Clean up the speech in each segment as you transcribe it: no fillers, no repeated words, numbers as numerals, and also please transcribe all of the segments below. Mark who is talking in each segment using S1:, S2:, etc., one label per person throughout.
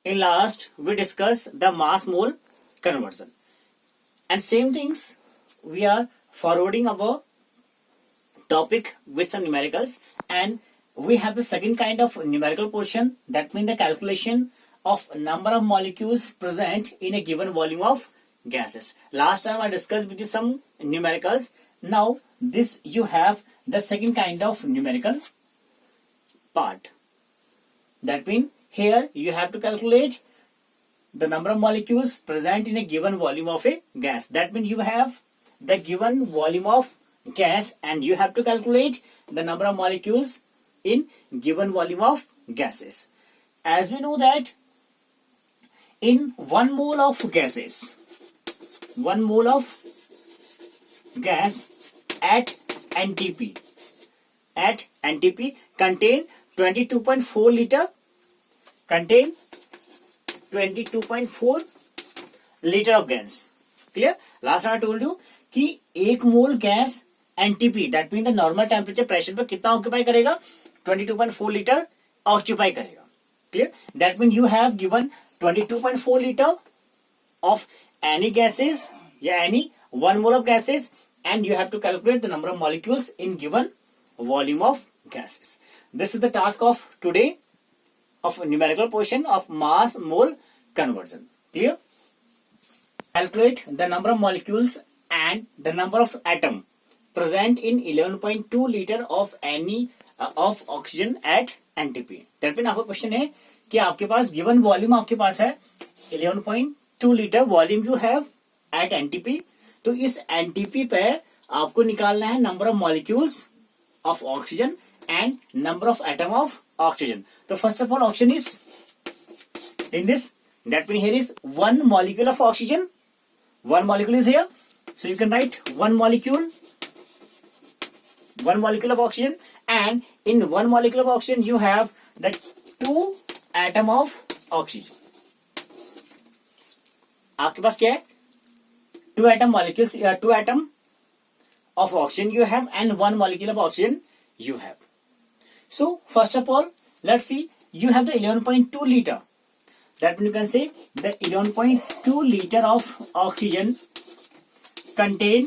S1: In last, we discussed the mass mole conversion. And same things, we are forwarding our topic with some numericals, and we have the second kind of numerical portion, that means the calculation of number of molecules present in a given volume of gases. Last time I discussed with you some numericals. Now this you have the second kind of numerical part. That means here you have to calculate the number of molecules present in a given volume of a gas. That means you have the given volume of gas and you have to calculate the number of molecules in given volume of gases. As we know that in 1 mole of gases, 1 mole of gas at NTP contain 22.4 liter, contain 22.4 liter of gas. Clear? Last time I told you कि 1 mole gas NTP, that mean the normal temperature pressure पे कितना occupy करेगा, 22.4 litre occupy करेगा. Clear? That mean you have given 22.4 litre of any gases या any 1 mole of gases and you have to calculate the number of molecules in given volume of gases. This is the task of today of numerical portion of mass mole conversion. Clear? Calculate the number of molecules and the number of atom present in 11.2 liter of any of oxygen at NTP. That means आपका question है कि आपके पास given volume आपके पास है 11.2 litre volume you have at NTP. तो इस NTP पे आपको निकालना है number of molecules of oxygen and number of atom of oxygen. तो first of all oxygen is in this, that mean here is 1 molecule of oxygen, 1 molecule is here, so you can write 1 molecule of oxygen, and in 1 molecule of oxygen you have the 2 atom of oxygen. आपके पास क्या है, 2 atom molecules, 2 atom of oxygen you have and 1 molecule of oxygen you have. So first of all, let's see, you have the 11.2 liter. That means you can say the 11.2 liter of oxygen contain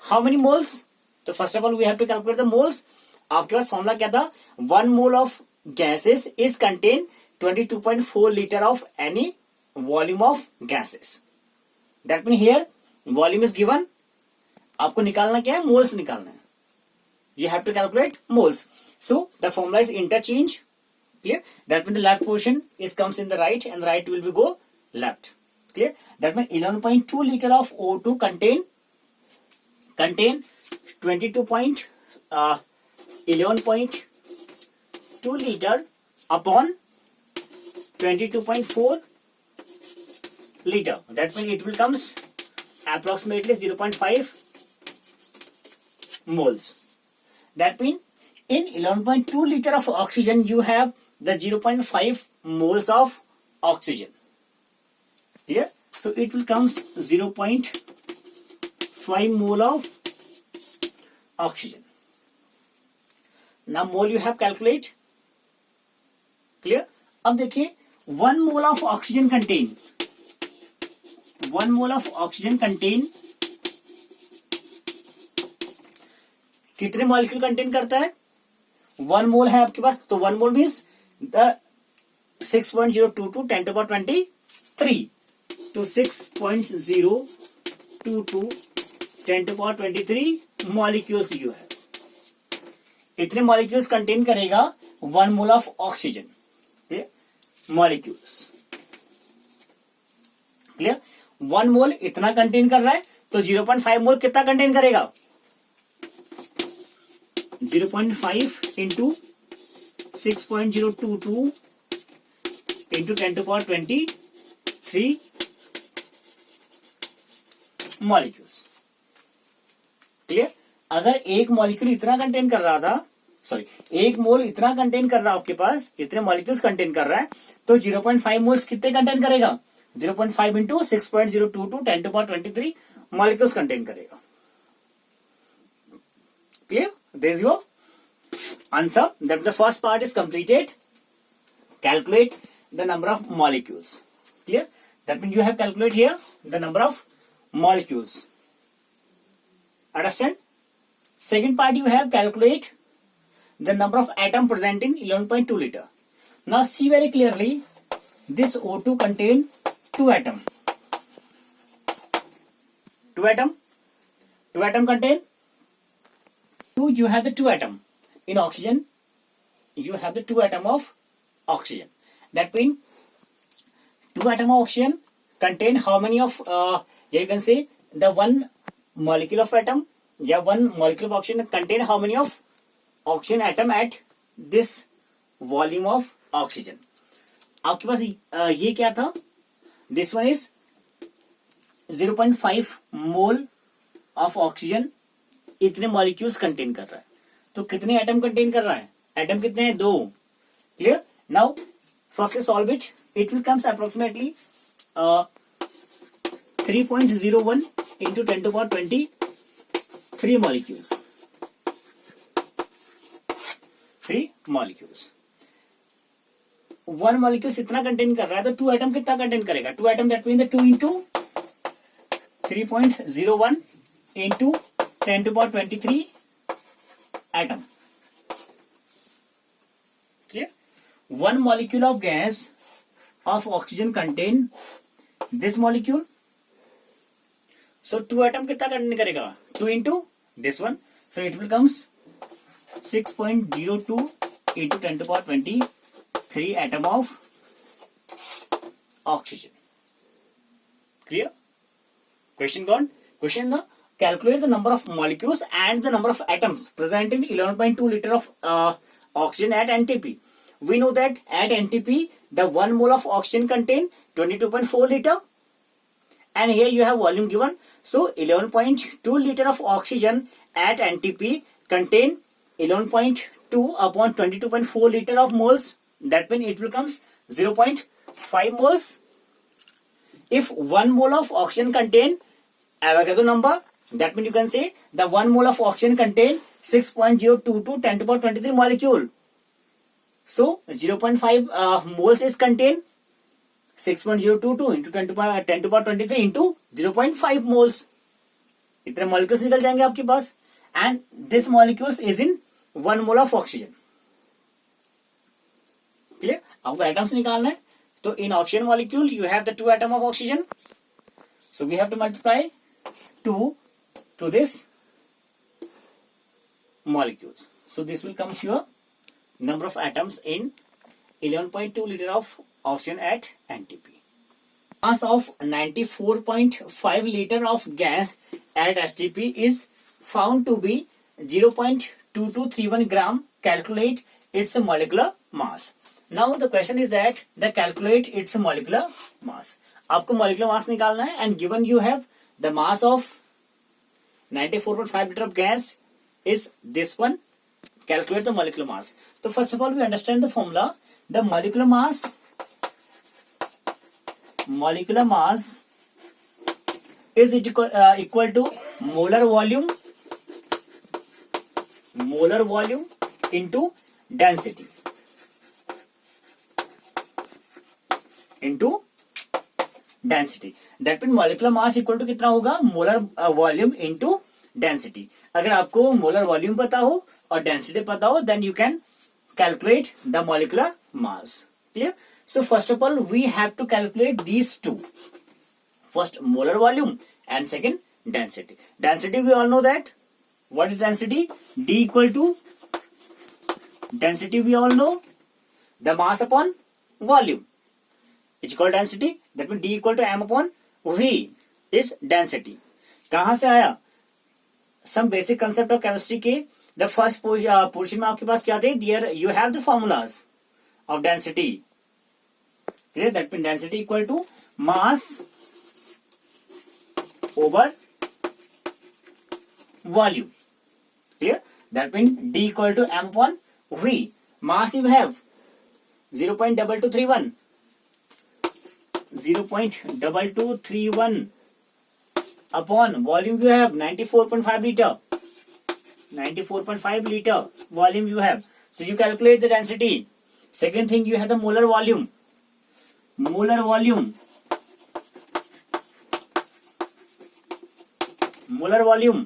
S1: how many moles? So first of all we have to calculate the moles. आपके पास formula क्या था, 1 mole of gases is contain 22.4 liter of any volume of gases. That means here volume is given, आपको निकालना क्या है, moles निकालना है. You have to calculate moles. So the formula is interchange. Clear? That means the left portion is comes in the right and the right will be go left. Clear? That means 11.2 liter of O2 contain 11.2 liter upon 22.4 liter. That means it will comes approximately 0.5 moles. That means in 11.2 liter of oxygen you have the 0.5 moles of oxygen. Clear? So it will comes 0.5 mole of oxygen. Now mole you have calculate. Clear? अब देखिए 1 mole of oxygen contain 1 mole of oxygen contain कितने molecule contain करता है, 1 मोल है आपके पास, तो 1 मोल means the 6.022 10 to the power 23 तो 6.022 10 to the power 23 molecules you है. इतने मॉलिक्यूल्स कंटेन करेगा 1 mole of oxygen. Molecules clear, 1 मोल इतना कंटेन कर रहा है, तो 0.5 मोल कितना कंटेन करेगा, 0.5 into 6.022 into 10 to the power 23 molecules. Clear? अगर एक मॉलिक्यूल इतना कंटेन कर रहा था, सॉरी एक मोल इतना कंटेन कर रहा है आपके पास, इतने मॉलिक्यूल्स कंटेन कर रहा है, तो 0.5 मोल्स कितने कंटेन करेगा, 0.5 into 6.022 10 to the power 23 molecules contain करेगा. Clear? There is your answer. That the first part is completed. calculate the number of molecules. Clear? That means you have calculate here the number of molecules. Understand? Second part, you have calculate the number of atom present in 11.2 liter. Now see very clearly, this O2 contain 2 atom. 2 atom. 2 atom contain 2. You have the 2 atom. In oxygen, you have the 2 atom of oxygen. That means 2 atom of oxygen contain how many of, you can say the 1 molecule of atom, yeah, 1 molecule of oxygen contain how many of oxygen atom at this volume of oxygen. आपके पास ये क्या था? This one is 0.5 mole of oxygen इतने molecules contain कर रहा है. तो कितने एटम कंटेन कर रहा है? एटम कितने हैं? 2. Clear? Now firstly solve it. It will comes approximately 3.01 into 10 to the power 23 molecules. 3 molecules. 1 molecules इतना कंटेन कर रहा है, तो 2 एटम कितना कंटेन करेगा? 2 atom, that mean 2 into 3.01 into 10 to the power 23 atom. Clear? 1 molecule of gas of oxygen contain this molecule. So 2 atom कितना contain करेगा? 2 into this one. So it will comes 6.02 into 10 to the power 23 atom of oxygen. Clear? Question gone? Question the calculate the number of molecules and the number of atoms present in 11.2 liter of oxygen at NTP. We know that at NTP the 1 mole of oxygen contain 22.4 liter, and here you have volume given. So 11.2 liter of oxygen at NTP contain 11.2 upon 22.4 liter of moles. That means it becomes 0.5 moles. If 1 mole of oxygen contain Avogadro number, that means you can say the 1 mole of oxygen contain 6.022 10 to the power 23 molecule. So 0.5 moles is contain 6.022 into 10 to the power 23 into 0.5 moles. इतने molecules निकल जाएंगे आपके पास, and this molecules is in 1 mole of oxygen. Clear? आपको atoms निकालना है, तो in oxygen molecule you have the 2 atom of oxygen. So we have to multiply 2 to this molecules. So this will comes your number of atoms in 11.2 liter of oxygen at NTP. Mass of 94.5 liter of gas at STP is found to be 0.2231 gram. Calculate its molecular mass. Now the question is that the calculate its molecular mass. आपको molecular mass निकालना है, and given you have the mass of 94.5 liter of gas is this one. Calculate the molecular mass. So first of all we understand the formula. The molecular mass is equal to molar volume into density. That means molecular mass equal to कितना होगा? Molar volume into density. अगर आपको molar volume पता हो और density पता हो, then you can calculate the molecular mass. Clear? So first of all we have to calculate these two. First molar volume and second density. Density we all know that. What is density? D equal to density we all know, the mass upon volume. It's called density. That means D equal to M upon V is density. कहाँ से आया? Some basic concept of chemistry के the first portion में आपके पास क्या थे? There you have the formulas of density. Clear? That means density equal to mass over volume. Clear? That means D equal to M upon V. Mass you have 0.2231. 0.2231 upon volume you have 94.5 liter. 94.5 liter volume you have. So you calculate the density Second thing, you have the molar volume. Molar volume. Molar volume,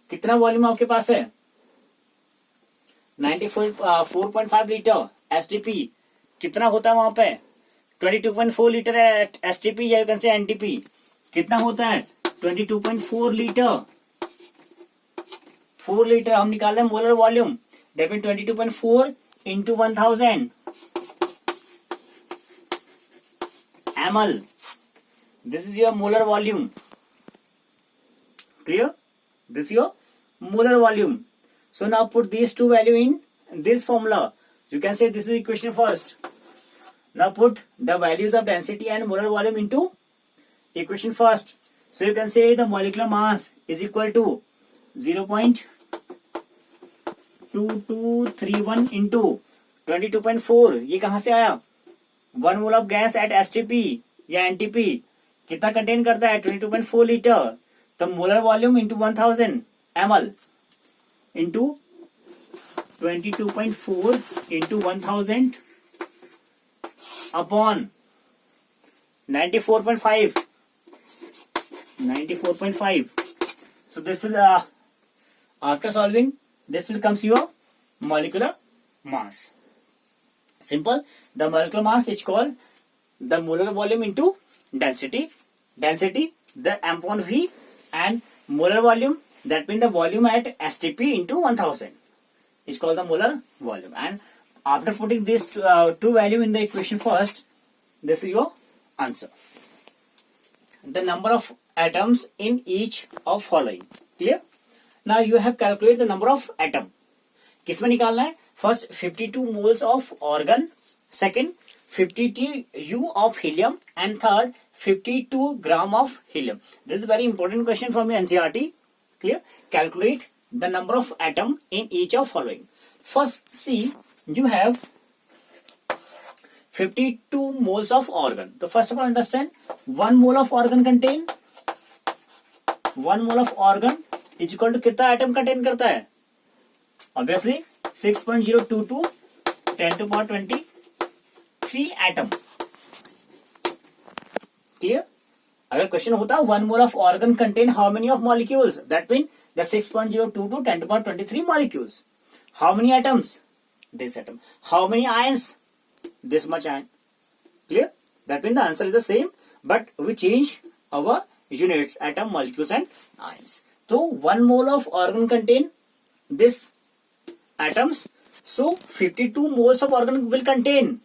S1: कितना volume आपके पास है? 94.5 litre STP. कितना होता है वहां पे? 22.4 litre STP या यू कैन से एनटीपी. कितना होता है? 22.4 लीटर. 4 लीटर हम निकाल रहे हैं molar volume. That mean 22.4 into 1000 ml. This is your molar volume. Clear? This is your molar volume. So now put these two value in this formula. You can say this is equation first. Now put the values of density and molar volume into equation first. So you can say the molecular mass is equal to 0.2231 into 22.4. ये कहां से आया? 1 mole of gas at STP या NTP कितना contain करता है? 22.4 litre. तो molar volume into 1000 ml into 22.4 into 1000 upon 94.5. So this is after solving this will comes your molecular mass. Simple. The molecular mass is called the molar volume into density. Density the m upon v and molar volume, that means the volume at STP into 1000 is called the molar volume. And after putting these two value in the equation first, this is your answer. The number of atoms in each of following. Clear? Now you have calculated the number of atom. किसमें निकालना है? First 52 moles of organ, second 52 U of helium, and third 52 gram of helium. This is a very important question from your NCERT. Clear? Calculate the number of atom in each of following. First, see, you have 52 moles of organ. So first of all, understand 1 mole of organ contain 1 mole of organ is equal to कितना atom contain करता है? Obviously 6.022 10 to power 23 atom. Clear? अगर question होता 1 mole of organ contain how many of molecules? That means the 6.022 10 to power 23 molecules. How many atoms? This atom. How many ions? This much ion. Clear? That means the answer is the same, but we change our units, atom, molecules and ions. So 1 mole of organ contain this atoms. So 52 moles of organ will contain.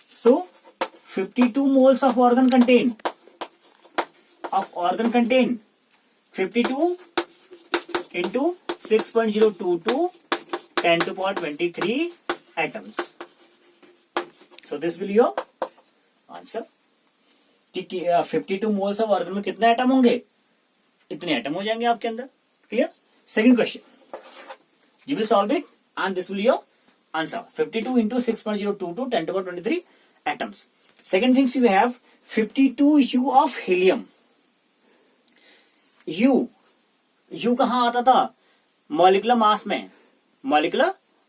S1: So 52 moles of organ contain 52 into 6.022 10 to power 23 atoms. So this will be your answer. 52 moles of organ में कितने atom होंगे? इतने atom हो जाएंगे आपके अंदर. Clear? Second question. You will solve it and this will be your answer. 52 into 6.022 10 to power 23 atoms. Second things you have 52 U of helium. U कहाँ आता था? Molecular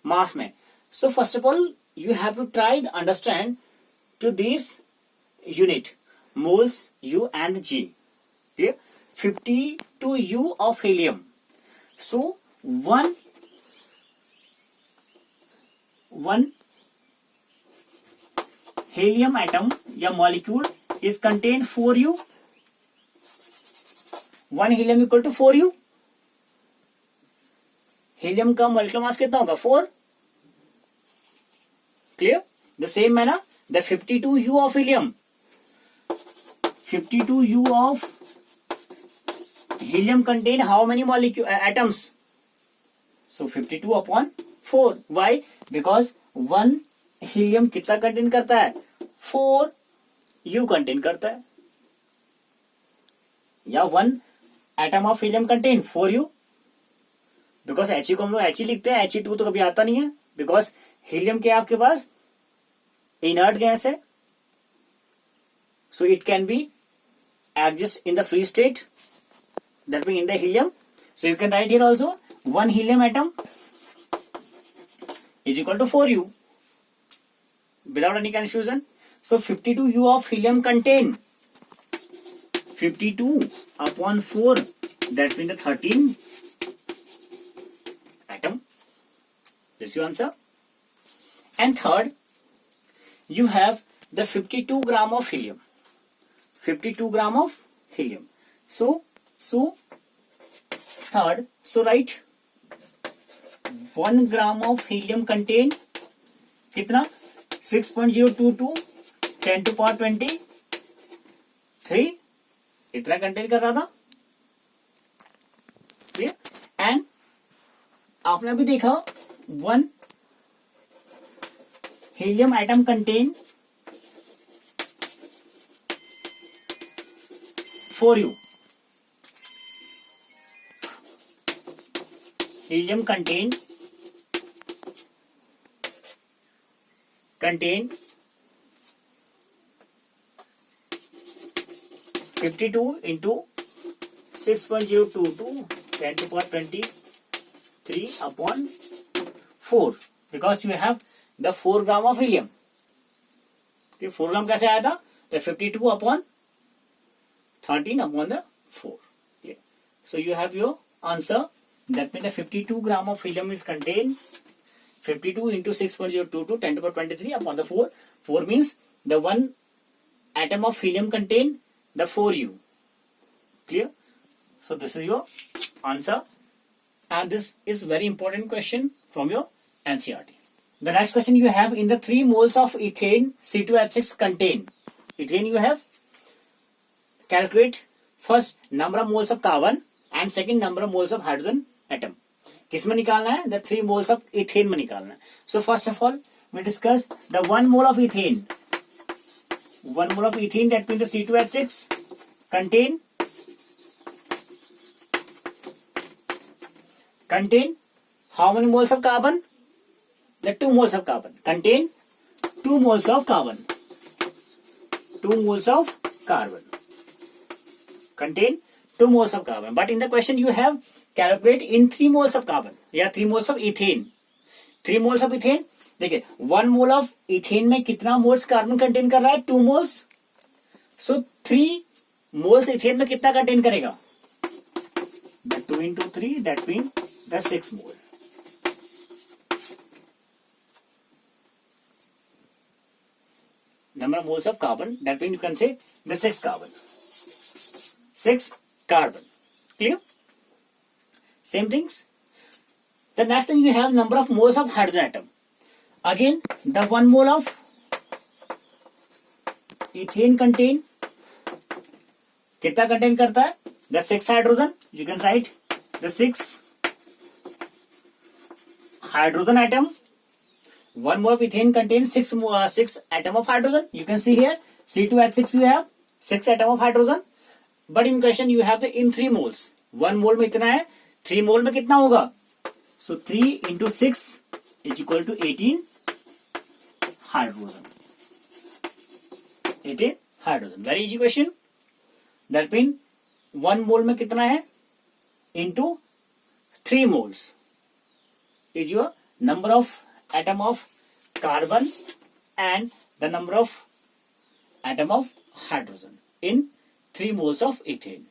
S1: mass में. So first of all, you have to try to understand to this unit moles U and G. Clear? 52 U of helium. So one helium atom या molecule is contained 4U. 1 helium equal to 4U. Helium का molecular mass कितना होगा? 4. Clear? The same manner, the 52U of helium. 52U of helium contain how many atoms? So 52 upon 4. Why? Because 1 helium कितना contain करता है? 4U contain करता है. या 1 atom of helium contain 4U. Because He को हम लोग He लिखते हैं, He2 तो कभी आता नहीं है. Because helium क्या आपके पास? Inert gas है. So it can be exist in the free state. That means in the helium. So you can write here also 1 helium atom is equal to 4U. without any confusion. So 52 U of helium contain 52 upon 4, that means the 13 atom. This is your answer. And third, you have the 52 gram of helium. 52 gram of helium. So third, so write 1 gram of helium contain कितना 6.022 10 to power 23 इतना contain कर रहा था. Clear. And आपने अभी देखा 1 helium atom contain 4U. Helium contain 52 into 6.022 10 to power 23 upon 4, because you have the 4 gram of helium. 4 gram कैसे आया था? तो 52 upon 13 upon the 4. Okay. So you have your answer. That means the 52 gram of helium is contained. 52 into 6.022 10 to the power 23 upon the 4. 4 means the 1 atom of helium contain the 4U. Clear? So this is your answer. And this is very important question from your NCERT. The next question you have, in the 3 moles of ethane C2H6 contain. Ethane you have. Calculate first number of moles of carbon and second number of moles of hydrogen atom. किसमें निकालना है? The 3 moles of ethane में निकालना है. So first of all we discuss the 1 mole of ethane. 1 mole of ethane, that means the C2H6 contain how many moles of carbon? The 2 moles of carbon. Contain 2 moles of carbon. 2 moles of carbon. Contain 2 moles of carbon. But in the question you have calculate in 3 moles of carbon या 3 moles of ethane. 3 moles of ethane. देखिए 1 mole of ethane में कितना moles carbon contain कर रहा है? 2 moles. So 3 moles ethane में कितना contain करेगा? The 2 into 3, that means the 6 mole. Number of moles of carbon, that means you can say the 6 carbon. 6 carbon. Clear? Same things. The next thing you have number of moles of hydrogen atom. Again, the 1 mole of ethane contain कितना contain करता है? The 6 hydrogen. You can write the 6 hydrogen atom. 1 mole of ethane contains 6 atom of hydrogen. You can see here C2H6 you have 6 atom of hydrogen. But in question you have the in 3 moles. 1 mole में इतना है, 3 mole में कितना होगा? So 3 into 6 is equal to 18 hydrogen. 18 hydrogen. Very easy question. That means 1 mole में कितना है? Into 3 moles is your number of atom of carbon and the number of atom of hydrogen in 3 moles of ethane.